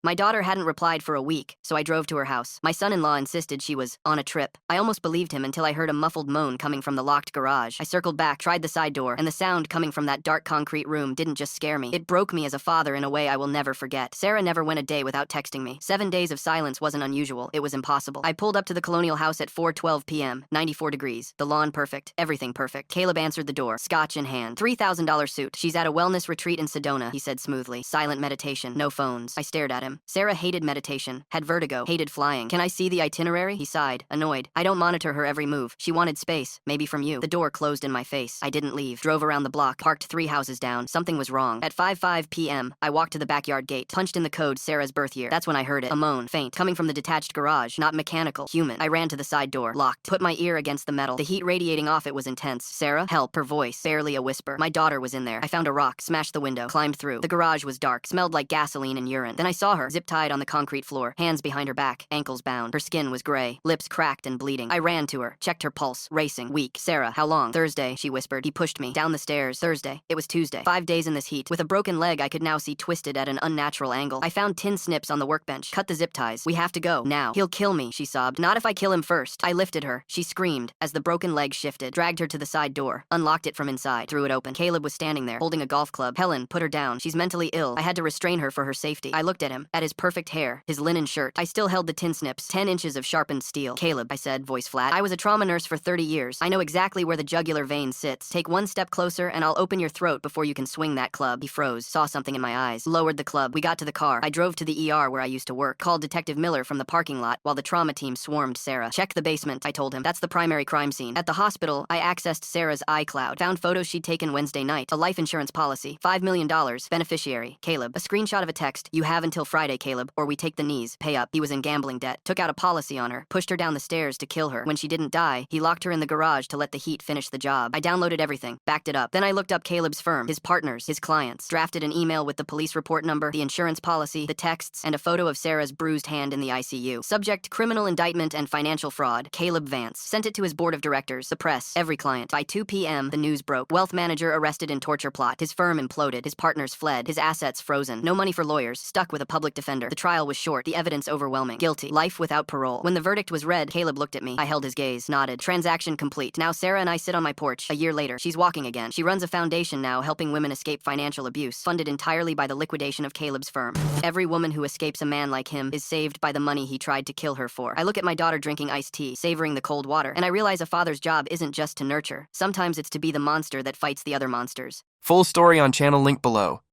My daughter hadn't replied for a week, so I drove to her house. My son-in-law insisted she was on a trip. I almost believed him until I heard a muffled moan coming from the locked garage. I circled back, tried the side door, and the sound coming from that dark concrete room didn't just scare me. It broke me as a father in a way I will never forget. Sarah never went a day without texting me. 7 days of silence wasn't unusual. It was impossible. I pulled up to the colonial house at 4:12 p.m., 94 degrees. The lawn perfect, everything perfect. Caleb answered the door, scotch in hand. $3,000 suit. She's at a wellness retreat in Sedona, he said smoothly. Silent meditation, no phones. I stared at him. Sarah hated meditation, had vertigo, hated flying. Can I see the itinerary? He sighed, annoyed. I don't monitor her every move. She wanted space, maybe from you. The door closed in my face. I didn't leave. Drove around the block, parked 3 houses down. Something was wrong. At 5:05 p.m., I walked to the backyard gate, punched in the code Sarah's birth year. That's when I heard it. A moan, faint, coming from the detached garage, not mechanical, human. I ran to the side door, locked, put my ear against the metal. The heat radiating off it was intense. Sarah? Help. Her voice, barely a whisper. My daughter was in there. I found a rock, smashed the window, climbed through. The garage was dark, smelled like gasoline and urine. Then I saw her, zip-tied on the concrete floor, hands behind her back, ankles bound. Her skin was gray, lips cracked and bleeding. I ran to her, checked her pulse, racing, weak. Sarah, how long? Thursday, she whispered. He pushed me down the stairs. Thursday. It was Tuesday. 5 days in this heat. With a broken leg I could now see twisted at an unnatural angle. I found tin snips on the workbench. Cut the zip ties. We have to go, now. He'll kill me, she sobbed. Not if I kill him first. I lifted her. She screamed as the broken leg shifted, dragged her to the side door, unlocked it from inside, threw it open. Caleb was standing there, holding a golf club. Helen, put her down. She's mentally ill. I had to restrain her for her safety. I looked at him, at his perfect hair, his linen shirt. I still held the tin snips, 10 inches of sharpened steel. Caleb, I said, voice flat. I was a trauma nurse for 30 years. I know exactly where the jugular vein sits. Take 1 step closer and I'll open your throat before you can swing that club. He froze, saw something in my eyes, lowered the club. We got to the car. I drove to the ER where I used to work, called Detective Miller from the parking lot while the trauma team swarmed Sarah. Check the basement, I told him. That's the primary crime scene. At the hospital, I accessed Sarah's iCloud, found photos she'd taken Wednesday night, a life insurance policy, $5 million, beneficiary, Caleb. A screenshot of a text, you have until Friday, Caleb, or we take the knees, pay up. He was in gambling debt, took out a policy on her, pushed her down the stairs to kill her. When she didn't die, he locked her in the garage to let the heat finish the job. I downloaded everything, backed it up. Then I looked up Caleb's firm, his partners, his clients, drafted an email with the police report number, the insurance policy, the texts, and a photo of Sarah's bruised hand in the ICU. Subject, criminal indictment and financial fraud, Caleb Vance. Sent it to his board of directors, the press, every client. By 2 p.m., the news broke. Wealth manager arrested in torture plot. His firm imploded. His partners fled. His assets frozen. No money for lawyers. Stuck with a public defender. The trial was short. The evidence overwhelming. Guilty. Life without parole. When the verdict was read, Caleb looked at me. I held his gaze, nodded. Transaction complete. Now Sarah and I sit on my porch. A year later, she's walking again. She runs a foundation now helping women escape financial abuse, funded entirely by the liquidation of Caleb's firm. Every woman who escapes a man like him is saved by the money he tried to kill her for. I look at my daughter drinking iced tea, savoring the cold water, and I realize a father's job isn't just to nurture. Sometimes it's to be the monster that fights the other monsters. Full story on channel link below.